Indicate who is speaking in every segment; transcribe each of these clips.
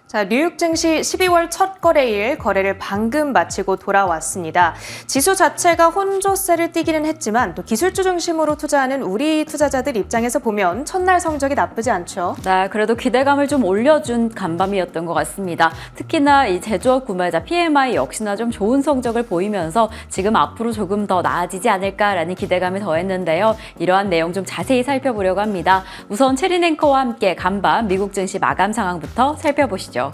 Speaker 1: 자, 뉴욕 증시 12월 첫 거래일 거래를 방금 마치고 돌아왔습니다. 지수 자체가 혼조세를 띠기는 했지만 또 기술주 중심으로 투자하는 우리 투자자들 입장에서 보면 첫날 성적이 나쁘지 않죠.
Speaker 2: 네, 그래도 기대감을 좀 올려준 간밤이었던 것 같습니다. 특히나 이 제조업 구매자 PMI 역시나 좀 좋은 성적을 보이면서 지금 앞으로 조금 더 나아지지 않을까라는 기대감이 더했는데요. 이러한 내용 좀 자세히 살펴보려고 합니다. 우선 체린 앵커와 함께 간밤 미국 증시 마감 상황부터 살펴보시죠.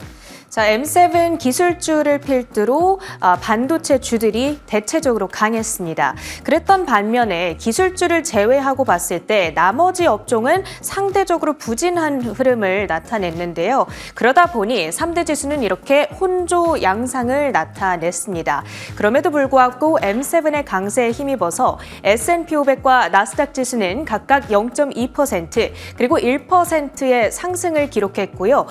Speaker 1: 자, M7 기술주를 필두로 반도체 주들이 대체적으로 강했습니다. 그랬던 반면에 기술주를 제외하고 봤을 때 나머지 업종은 상대적으로 부진한 흐름을 나타냈는데요. 그러다 보니 3대 지수는 이렇게 혼조 양상을 나타냈습니다. 그럼에도 불구하고 M7의 강세에 힘입어서 S&P 500과 나스닥 지수는 각각 0.2% 그리고 1%의 상승을 기록했고요.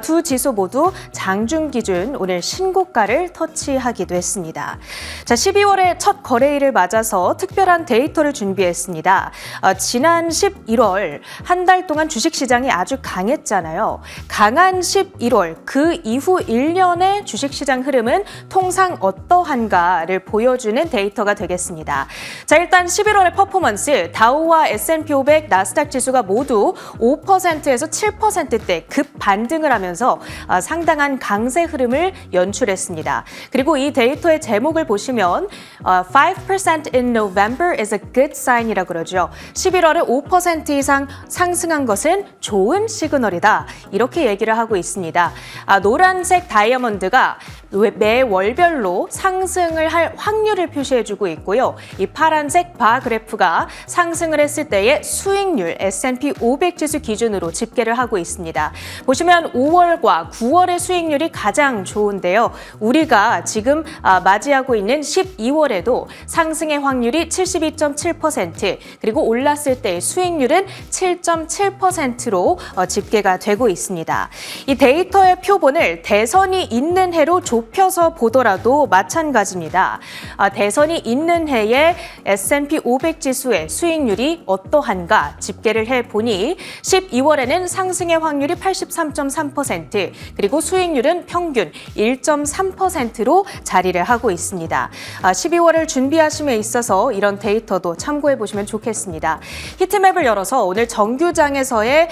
Speaker 1: 두 지수 모두 장중 기준 오늘 신고가를 터치하기도 했습니다. 자, 12월의 첫 거래일을 맞아서 특별한 데이터를 준비했습니다. 지난 11월 한 달 동안 주식시장이 아주 강했잖아요. 강한 11월 그 이후 1년의 주식시장 흐름은 통상 어떠한가를 보여주는 데이터가 되겠습니다. 자, 일단 11월의 퍼포먼스 다우와 S&P 500, 나스닥 지수가 모두 5%에서 7%대 급 반등을 하면서 상당한 강세 흐름을 연출했습니다. 그리고 이 데이터의 제목을 보시면 5% in November is a good sign이라고 그러죠. 11월에 5% 이상 상승한 것은 좋은 시그널이다. 이렇게 얘기를 하고 있습니다. 노란색 다이아몬드가 매 월별로 상승을 할 확률을 표시해주고 있고요. 이 파란색 바 그래프가 상승을 했을 때의 수익률 S&P 500 지수 기준으로 집계를 하고 있습니다. 보시면 5월과 9월의 수익률이 가장 좋은데요. 우리가 지금 맞이하고 있는 12월에도 상승의 확률이 72.7% 그리고 올랐을 때의 수익률은 7.7%로 집계가 되고 있습니다. 이 데이터의 표본을 대선이 있는 해로 좁혀서 보더라도 마찬가지입니다. 대선이 있는 해에 S&P 500 지수의 수익률이 어떠한가 집계를 해보니 12월에는 상승의 확률이 83.3% 그리고 수익률은 평균 1.3%로 자리를 하고 있습니다. 12월을 준비하심에 있어서 이런 데이터도 참고해 보시면 좋겠습니다. 히트맵을 열어서 오늘 정규장에서의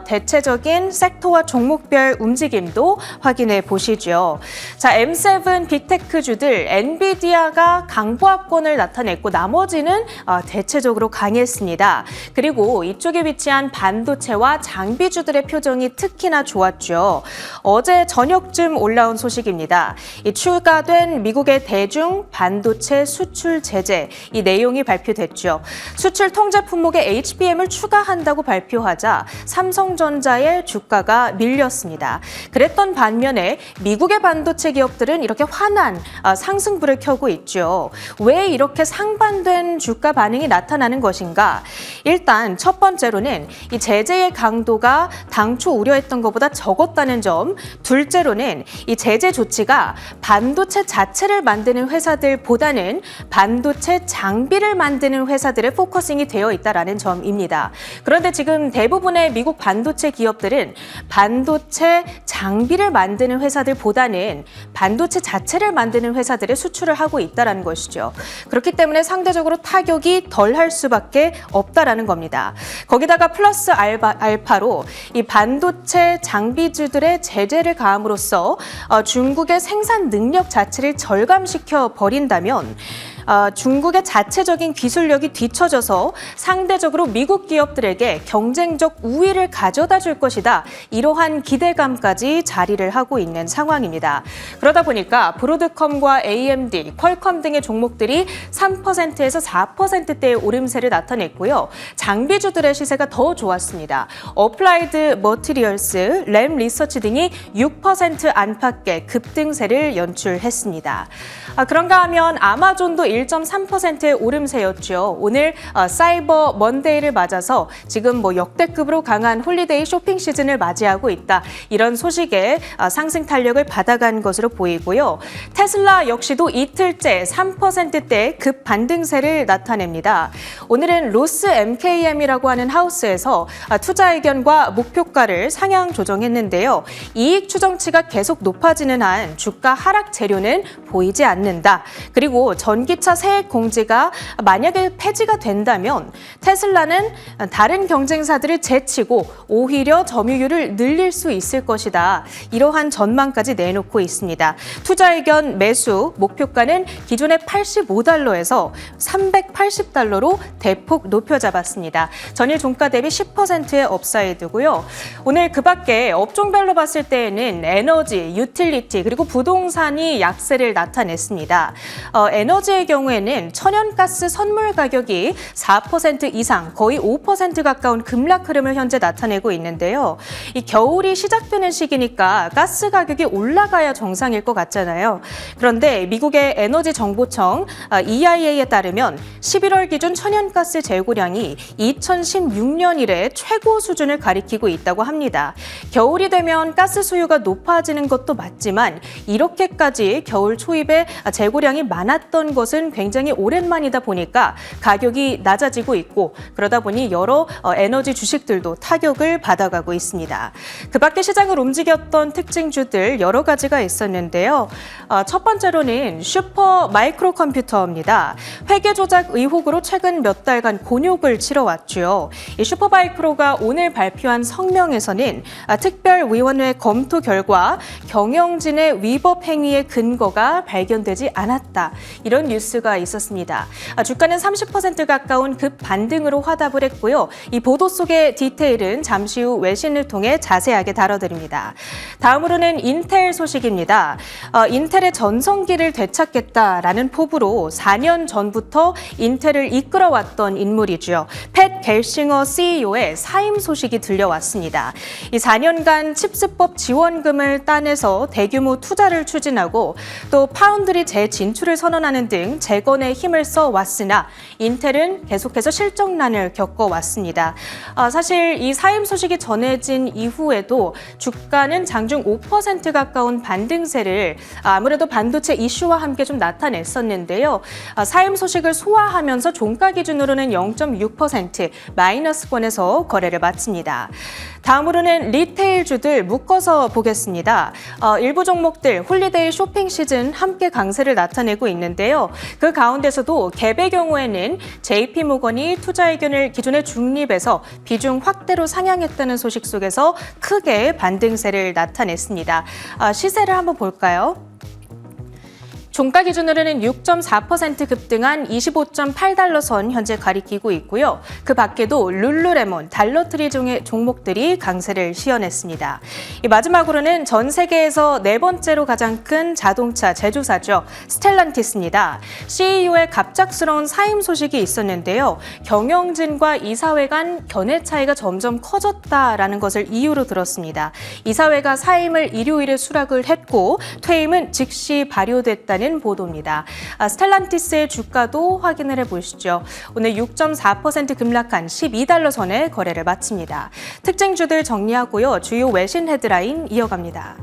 Speaker 1: 대체적인 섹터와 종목별 움직임도 확인해 보시죠. 자, M7 빅테크주들 엔비디아가 강보합권을 나타냈고 나머지는 대체적으로 강했습니다. 그리고 이쪽에 위치한 반도체와 장비주들의 표정이 특히나 좋았죠. 어제 저녁쯤 올라온 소식입니다. 이 추가된 미국의 대중 반도체 수출 제재 이 내용이 발표됐죠. 수출 통제 품목에 HBM을 추가한다고 발표하자 삼성전자의 주가가 밀렸습니다. 그랬던 반면에 미국의 반도체 기업들은 이렇게 환한 상승불을 켜고 있죠. 왜 이렇게 상반된 주가 반응이 나타나는 것인가? 일단 첫 번째로는 이 제재의 강도가 당초 우려했던 것보다 적었다는 점, 둘째로는 이 제재 조치가 반도체 자체를 만드는 회사들보다는 반도체 장비를 만드는 회사들의 포커싱이 되어 있다는 점입니다. 그런데 지금 대부분의 미국 반도체 기업들은 반도체 장비를 만드는 회사들보다는 반도체 자체를 만드는 회사들의 수출을 하고 있다는 것이죠. 그렇기 때문에 상대적으로 타격이 덜할 수밖에 없다는 겁니다. 거기다가 플러스 알파로 이 반도체 장비주들의 제재를 가함으로써 중국의 생산 능력 자체를 절감시켜 버린다면 중국의 자체적인 기술력이 뒤처져서 상대적으로 미국 기업들에게 경쟁적 우위를 가져다 줄 것이다. 이러한 기대감까지 자리를 하고 있는 상황입니다. 그러다 보니까 브로드컴과 AMD, 퀄컴 등의 종목들이 3%에서 4%대의 오름세를 나타냈고요. 장비주들의 시세가 더 좋았습니다. 어플라이드 머티리얼스, 램 리서치 등이 6% 안팎의 급등세를 연출했습니다. 그런가 하면 아마존도 1.3%의 오름세였죠. 오늘 사이버 먼데이를 맞아서 지금 역대급으로 강한 홀리데이 쇼핑 시즌을 맞이하고 있다. 이런 소식에 상승 탄력을 받아간 것으로 보이고요. 테슬라 역시도 이틀째 3%대 급 반등세를 나타냅니다. 오늘은 로스 MKM이라고 하는 하우스에서 투자 의견과 목표가를 상향 조정했는데요. 이익 추정치가 계속 높아지는 한 주가 하락 재료는 보이지 않는다. 그리고 전기차 세액 공제가 만약에 폐지가 된다면 테슬라는 다른 경쟁사들을 제치고 오히려 점유율을 늘릴 수 있을 것이다. 이러한 전망까지 내놓고 있습니다. 투자 의견 매수 목표가는 기존의 $85에서 $380로 대폭 높여 잡았습니다. 전일 종가 대비 10%의 업사이드고요. 오늘 그 밖에 업종별로 봤을 때에는 에너지, 유틸리티 그리고 부동산이 약세를 나타냈습니다. 에너지의 경우에는 천연가스 선물 가격이 4% 이상 거의 5% 가까운 급락 흐름을 현재 나타내고 있는데요. 이 겨울이 시작되는 시기니까 가스 가격이 올라가야 정상일 것 같잖아요. 그런데 미국의 에너지 정보청 EIA에 따르면 11월 기준 천연가스 재고량이 2016년 이래 최고 수준을 가리키고 있다고 합니다. 겨울이 되면 가스 수요가 높아지는 것도 맞지만 이렇게까지 겨울 초입에 재고량이 많았던 것은 굉장히 오랜만이다 보니까 가격이 낮아지고 있고 그러다 보니 여러 에너지 주식들도 타격을 받아가고 있습니다. 그 밖에 시장을 움직였던 특징주들 여러 가지가 있었는데요. 첫 번째로는 슈퍼 마이크로 컴퓨터입니다. 회계 조작 의혹으로 최근 몇 달간 곤욕을 치러왔죠. 이 슈퍼 마이크로가 오늘 발표한 성명에서는 특별위원회 검토 결과 경영진의 위법 행위의 근거가 발견되지 않았다. 이런 뉴스가 있었습니다. 주가는 30% 가까운 급 반등으로 화답을 했고요. 이 보도 속의 디테일은 잠시 후 외신을 통해 자세하게 다뤄드립니다. 다음으로는 인텔 소식입니다. 인텔의 전성기를 되찾겠다라는 포부로 4년 전부터 인텔을 이끌어왔던 인물이죠. 팻 겔싱어 CEO의 사임 소식이 들려왔습니다. 이 4년간 칩스법 지원금을 따내서 대규모 투자를 추진하고 또 파운드리 재진출을 선언하는 등 재건에 힘을 써왔으나 인텔은 계속해서 실적난을 겪어왔습니다. 사실 이 사임 소식이 전해진 이후에도 주가는 장중 5% 가까운 반등세를 아무래도 반도체 이슈와 함께 좀 나타냈었는데요. 사임 소식을 소화하면서 종가 기준으로는 0.6% 마이너스권에서 거래를 마칩니다. 다음으로는 리테일주들 묶어서 보겠습니다. 일부 종목들 홀리데이 쇼핑 시즌 함께 강세를 나타내고 있는데요. 그 가운데서도 갭의 경우에는 JP모건이 투자 의견을 기존의 중립에서 비중 확대로 상향했다는 소식 속에서 크게 반등세를 나타냈습니다. 시세를 한번 볼까요? 종가 기준으로는 6.4% 급등한 25.8달러 선 현재 가리키고 있고요. 그 밖에도 룰루레몬, 달러트리 등의 종목들이 강세를 시현했습니다. 마지막으로는 전 세계에서 네 번째로 가장 큰 자동차 제조사죠. 스텔란티스입니다. CEO의 갑작스러운 사임 소식이 있었는데요. 경영진과 이사회 간 견해 차이가 점점 커졌다라는 것을 이유로 들었습니다. 이사회가 사임을 일요일에 수락을 했고 퇴임은 즉시 발효됐다는 보도입니다. 스텔란티스의 주가도 확인을 해보시죠. 오늘 6.4% 급락한 12달러 선에 거래를 마칩니다. 특징주들 정리하고요. 주요 외신 헤드라인 이어갑니다.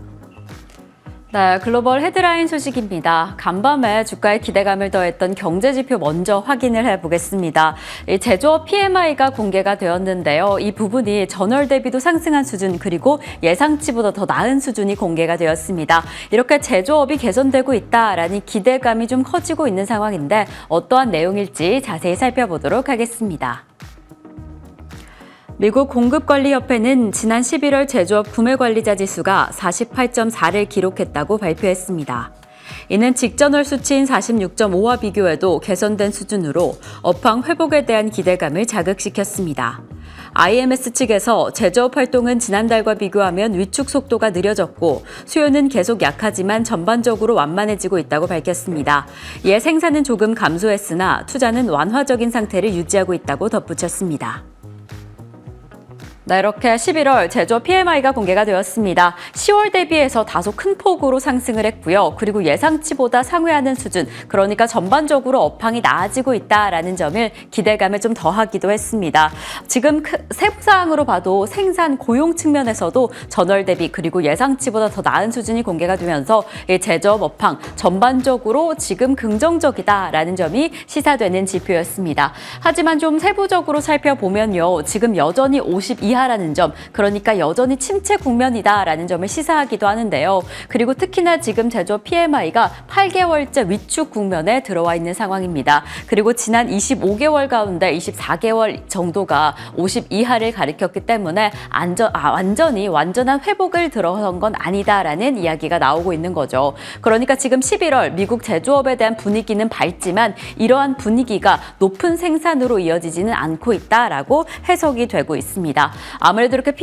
Speaker 2: 네, 글로벌 헤드라인 소식입니다. 간밤에 주가에 기대감을 더했던 경제지표 먼저 확인을 해보겠습니다. 제조업 PMI가 공개가 되었는데요. 이 부분이 전월 대비도 상승한 수준 그리고 예상치보다 더 나은 수준이 공개가 되었습니다. 이렇게 제조업이 개선되고 있다라는 기대감이 좀 커지고 있는 상황인데 어떠한 내용일지 자세히 살펴보도록 하겠습니다. 미국 공급관리협회는 지난 11월 제조업 구매관리자 지수가 48.4를 기록했다고 발표했습니다. 이는 직전월 수치인 46.5와 비교해도 개선된 수준으로 업황 회복에 대한 기대감을 자극시켰습니다. IMS 측에서 제조업 활동은 지난달과 비교하면 위축 속도가 느려졌고 수요는 계속 약하지만 전반적으로 완만해지고 있다고 밝혔습니다. 이에 생산은 조금 감소했으나 투자는 완화적인 상태를 유지하고 있다고 덧붙였습니다. 네, 이렇게 11월 제조업 PMI가 공개가 되었습니다. 10월 대비해서 다소 큰 폭으로 상승을 했고요. 그리고 예상치보다 상회하는 수준, 그러니까 전반적으로 업황이 나아지고 있다라는 점을 기대감을 좀 더하기도 했습니다. 지금 세부사항으로 봐도 생산, 고용 측면에서도 전월 대비 그리고 예상치보다 더 나은 수준이 공개가 되면서 제조업 업황 전반적으로 지금 긍정적이다라는 점이 시사되는 지표였습니다. 하지만 좀 세부적으로 살펴보면요. 지금 여전히 50 이하라는 점, 그러니까 여전히 침체 국면이다라는 점을 시사하기도 하는데요. 그리고 특히나 지금 제조업 PMI가 8개월째 위축 국면에 들어와 있는 상황입니다. 그리고 지난 25개월 가운데 24개월 정도가 50 이하를 가리켰기 때문에 완전한 회복을 들어선 건 아니다라는 이야기가 나오고 있는 거죠. 그러니까 지금 11월 미국 제조업에 대한 분위기는 밝지만 이러한 분위기가 높은 생산으로 이어지지는 않고 있다라고 해석이 되고 있습니다. 아무래도 이렇게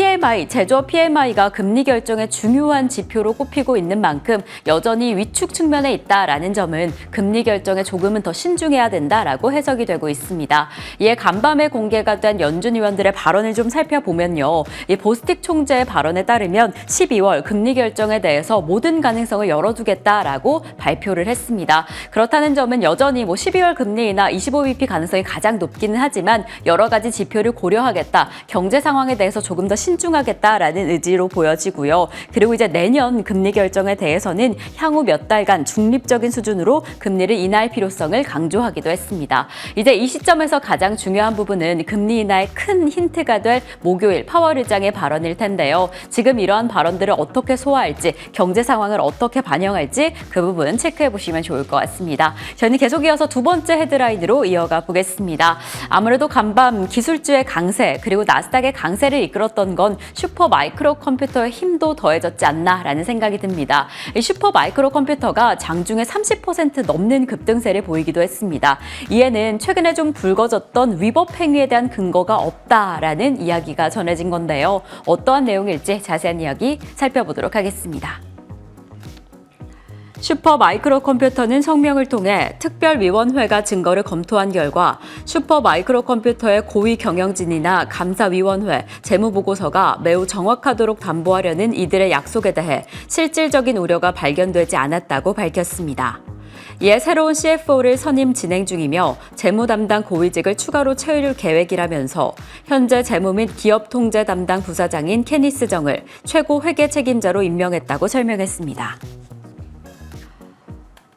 Speaker 2: 제조업 PMI가 금리 결정의 중요한 지표로 꼽히고 있는 만큼 여전히 위축 측면에 있다라는 점은 금리 결정에 조금은 더 신중해야 된다라고 해석이 되고 있습니다. 이에 간밤에 공개가 된 연준 의원들의 발언을 좀 살펴보면요. 이 보스틱 총재의 발언에 따르면 12월 금리 결정에 대해서 모든 가능성을 열어두겠다라고 발표를 했습니다. 그렇다는 점은 여전히 12월 금리 인하 25bp 가능성이 가장 높기는 하지만 여러 가지 지표를 고려하겠다. 경제 상황에 대해서 조금 더 신중하겠다라는 의지로 보여지고요. 그리고 이제 내년 금리 결정에 대해서는 향후 몇 달간 중립적인 수준으로 금리를 인하할 필요성을 강조하기도 했습니다. 이제 이 시점에서 가장 중요한 부분은 금리 인하의 큰 힌트가 될 목요일 파월 의장의 발언일 텐데요. 지금 이러한 발언들을 어떻게 소화할지, 경제 상황을 어떻게 반영할지 그 부분 체크해 보시면 좋을 것 같습니다. 저희는 계속 이어서 두 번째 헤드라인으로 이어가 보겠습니다. 아무래도 간밤 기술주의 강세 그리고 나스닥의 강세를 이끌었던 건 슈퍼 마이크로 컴퓨터의 힘도 더해졌지 않나라는 생각이 듭니다. 이 슈퍼 마이크로 컴퓨터가 장중에 30% 넘는 급등세를 보이기도 했습니다. 이에는 최근에 좀 불거졌던 위법 행위에 대한 근거가 없다라는 이야기가 전해진 건데요. 어떠한 내용일지 자세한 이야기 살펴보도록 하겠습니다. 슈퍼 마이크로 컴퓨터는 성명을 통해 특별위원회가 증거를 검토한 결과 슈퍼 마이크로 컴퓨터의 고위 경영진이나 감사위원회, 재무보고서가 매우 정확하도록 담보하려는 이들의 약속에 대해 실질적인 우려가 발견되지 않았다고 밝혔습니다. 이에 새로운 CFO를 선임 진행 중이며 재무 담당 고위직을 추가로 채울 계획이라면서 현재 재무 및 기업 통제 담당 부사장인 케니스 정을 최고 회계 책임자로 임명했다고 설명했습니다.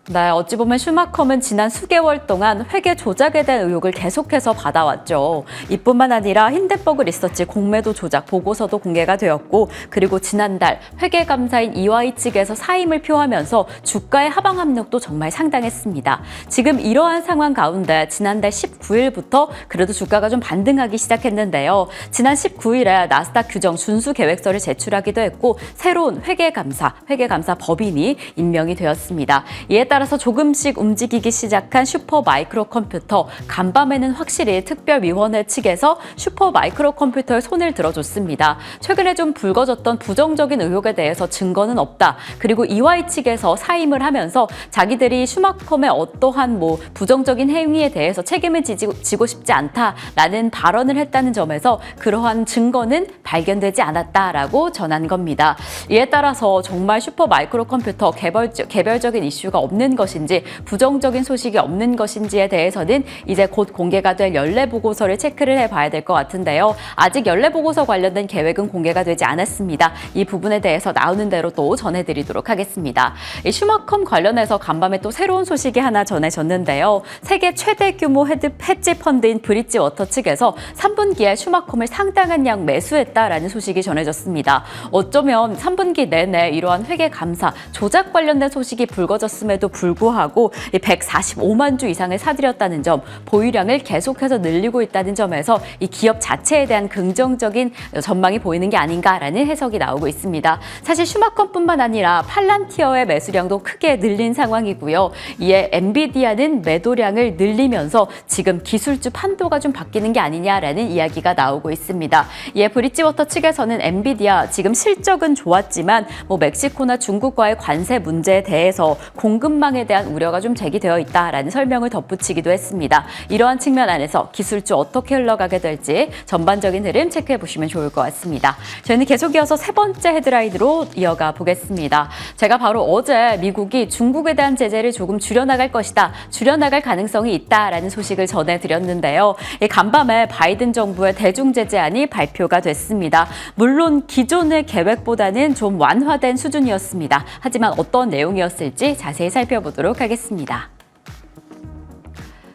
Speaker 2: 네, 어찌 보면 슈마컴은 지난 수개월 동안 회계 조작에 대한 의혹을 계속해서 받아왔죠. 이뿐만 아니라 힌덴버그 리서치 공매도 조작 보고서도 공개가 되었고, 그리고 지난달 회계감사인 EY 측에서 사임을 표하면서 주가의 하방 압력도 정말 상당했습니다. 지금 이러한 상황 가운데 지난달 19일부터 그래도 주가가 좀 반등하기 시작했는데요. 지난 19일에 나스닥 규정 준수 계획서를 제출하기도 했고 새로운 회계감사 법인이 임명이 되었습니다. 이에 따라서 조금씩 움직이기 시작한 슈퍼 마이크로 컴퓨터, 간밤에는 확실히 특별위원회 측에서 슈퍼 마이크로 컴퓨터에 손을 들어줬습니다. 최근에 좀 불거졌던 부정적인 의혹에 대해서 증거는 없다. 그리고 EY 측에서 사임을 하면서 자기들이 슈마컴의 어떠한 부정적인 행위에 대해서 책임을 지고 싶지 않다라는 발언을 했다는 점에서 그러한 증거는 발견되지 않았다라고 전한 겁니다. 이에 따라서 정말 슈퍼 마이크로 컴퓨터 개별적인 이슈가 없는 것인지 부정적인 소식이 없는 것인지에 대해서는 이제 곧 공개가 될 연례보고서를 체크를 해봐야 될 것 같은데요. 아직 연례보고서 관련된 계획은 공개가 되지 않았습니다. 이 부분에 대해서 나오는 대로 또 전해드리도록 하겠습니다. 이 슈마컴 관련해서 간밤에 또 새로운 소식이 하나 전해졌는데요. 세계 최대 규모 헤지 펀드인 브릿지워터 측에서 3분기에 슈마컴을 상당한 양 매수했다라는 소식이 전해졌습니다. 어쩌면 3분기 내내 이러한 회계 감사, 조작 관련된 소식이 불거졌음에도 불구하고 145만 주 이상을 사들였다는 점, 보유량을 계속해서 늘리고 있다는 점에서 이 기업 자체에 대한 긍정적인 전망이 보이는 게 아닌가라는 해석이 나오고 있습니다. 사실 슈마컴뿐만 아니라 팔란티어의 매수량도 크게 늘린 상황이고요. 이에 엔비디아는 매도량을 늘리면서 지금 기술주 판도가 좀 바뀌는 게 아니냐라는 이야기가 나오고 있습니다. 이에 브릿지워터 측에서는 엔비디아 지금 실적은 좋았지만 멕시코나 중국과의 관세 문제에 대해서 공급 가격망에 대한 우려가 좀 제기되어 있다라는 설명을 덧붙이기도 했습니다. 이러한 측면 안에서 기술주 어떻게 흘러가게 될지 전반적인 흐름 체크해 보시면 좋을 것 같습니다. 저희는 계속 이어서 세 번째 헤드라인으로 이어가 보겠습니다. 제가 바로 어제 미국이 중국에 대한 제재를 조금 줄여나갈 것이다, 줄여나갈 가능성이 있다라는 소식을 전해드렸는데요. 간밤에 바이든 정부의 대중 제재안이 발표가 됐습니다. 물론 기존의 계획보다는 좀 완화된 수준이었습니다. 하지만 어떤 내용이었을지 자세히 살펴보도록 하겠습니다.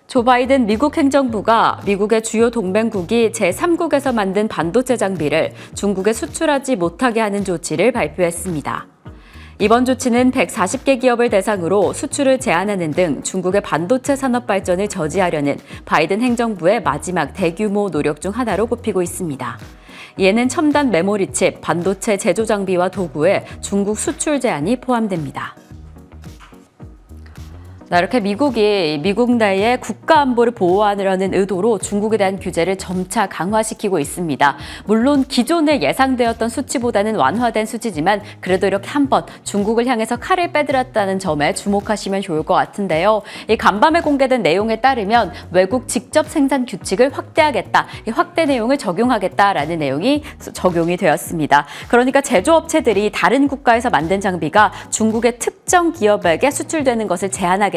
Speaker 2: 조 바이든 미국 행정부가 미국의 주요 동맹국이 제3국에서 만든 반도체 장비를 중국에 수출하지 못하게 하는 조치를 발표했습니다. 이번 조치는 140개 기업을 대상으로 수출을 제한하는 등 중국의 반도체 산업 발전을 저지하려는 바이든 행정부의 마지막 대규모 노력 중 하나로 꼽히고 있습니다. 이에는 첨단 메모리칩, 반도체 제조 장비와 도구에 중국 수출 제한이 포함됩니다. 이렇게 미국이 미국 내의 국가 안보를 보호하려는 의도로 중국에 대한 규제를 점차 강화시키고 있습니다. 물론 기존에 예상되었던 수치보다는 완화된 수치지만 그래도 이렇게 한번 중국을 향해서 칼을 빼들었다는 점에 주목하시면 좋을 것 같은데요. 이 간밤에 공개된 내용에 따르면 외국 직접 생산 규칙을 확대하겠다, 이 확대 내용을 적용하겠다라는 내용이 적용이 되었습니다. 그러니까 제조업체들이 다른 국가에서 만든 장비가 중국의 특정 기업에게 수출되는 것을 제한하겠다라는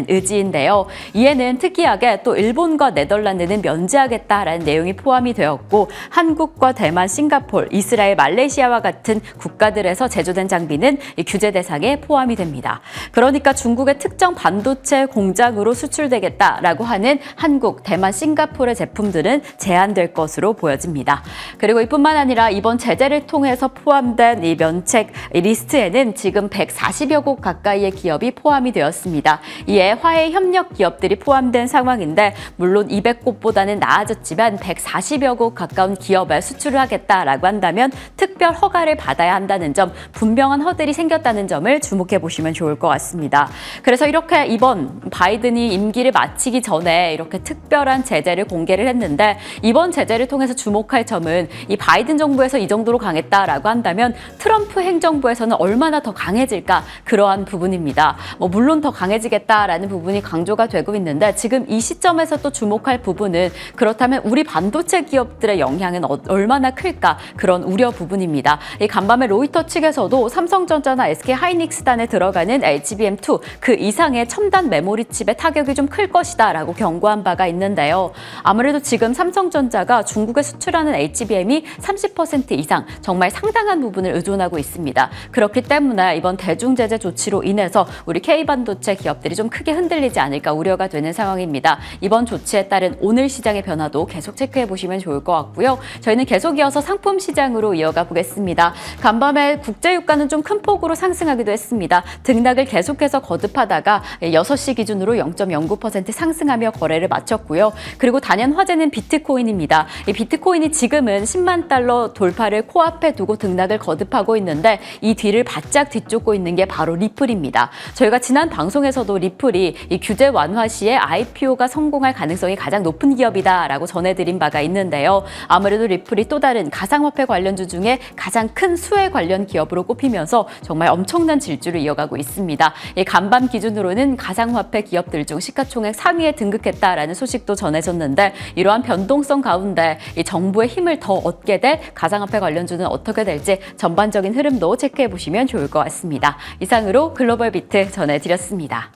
Speaker 2: 의지인데요. 이에는 특이하게 또 일본과 네덜란드는 면제하겠다라는 내용이 포함이 되었고, 한국과 대만, 싱가포르, 이스라엘, 말레이시아와 같은 국가들에서 제조된 장비는 이 규제 대상에 포함이 됩니다. 그러니까 중국의 특정 반도체 공장으로 수출되겠다라고 하는 한국, 대만, 싱가포르의 제품들은 제한될 것으로 보여집니다. 그리고 이뿐만 아니라 이번 제재를 통해서 포함된 이 면책 리스트에는 지금 140여 곳 가까이의 기업이 포함이 되었습니다. 이에 화해 협력 기업들이 포함된 상황인데, 물론 200곳보다는 나아졌지만 140여 곳 가까운 기업에 수출을 하겠다라고 한다면 특별 허가를 받아야 한다는 점, 분명한 허들이 생겼다는 점을 주목해 보시면 좋을 것 같습니다. 그래서 이렇게 이번 바이든이 임기를 마치기 전에 이렇게 특별한 제재를 공개를 했는데, 이번 제재를 통해서 주목할 점은 이 바이든 정부에서 이 정도로 강했다라고 한다면 트럼프 행정부에서는 얼마나 더 강해질까, 그러한 부분입니다. 물론 더 강해지겠다라는 부분이 강조가 되고 있는데, 지금 이 시점에서 또 주목할 부분은 그렇다면 우리 반도체 기업들의 영향은 얼마나 클까, 그런 우려 부분입니다. 이 간밤에 로이터 측에서도 삼성전자나 SK하이닉스단에 들어가는 HBM2 그 이상의 첨단 메모리 칩의 타격이 좀 클 것이다라고 경고한 바가 있는데요. 아무래도 지금 삼성전자가 중국에 수출하는 HBM이 30% 이상, 정말 상당한 부분을 의존하고 있습니다. 그렇기 때문에 이번 대중제재 조치로 인해서 우리 K반도체 기업들이 좀 크게 흔들리지 않을까 우려가 되는 상황입니다. 이번 조치에 따른 오늘 시장의 변화도 계속 체크해 보시면 좋을 것 같고요. 저희는 계속 이어서 상품 시장으로 이어가 보겠습니다. 간밤에 국제유가는 좀 큰 폭으로 상승하기도 했습니다. 등락을 계속해서 거듭하다가 6시 기준으로 0.09% 상승하며 거래를 마쳤고요. 그리고 단연 화제는 비트코인입니다. 이 비트코인이 지금은 10만 달러 돌파를 코앞에 두고 등락을 거듭하고 있는데, 이 뒤를 바짝 뒤쫓고 있는 게 바로 리플입니다. 저희가 지난 방송에서도 리플이 이 규제 완화 시에 IPO가 성공할 가능성이 가장 높은 기업이다라고 전해드린 바가 있는데요. 아무래도 리플이 또 다른 가상화폐 관련주 중에 가장 큰 수혜 관련 기업으로 꼽히면서 정말 엄청난 질주를 이어가고 있습니다. 이 간밤 기준으로는 가상화폐 기업들 중 시가총액 3위에 등극했다라는 소식도 전해졌는데, 이러한 변동성 가운데 이 정부의 힘을 더 얻게 될 가상화폐 관련주는 어떻게 될지 전반적인 흐름도 체크해 보시면 좋을 것 같습니다. 이상으로 글로벌 비트 전해드렸습니다.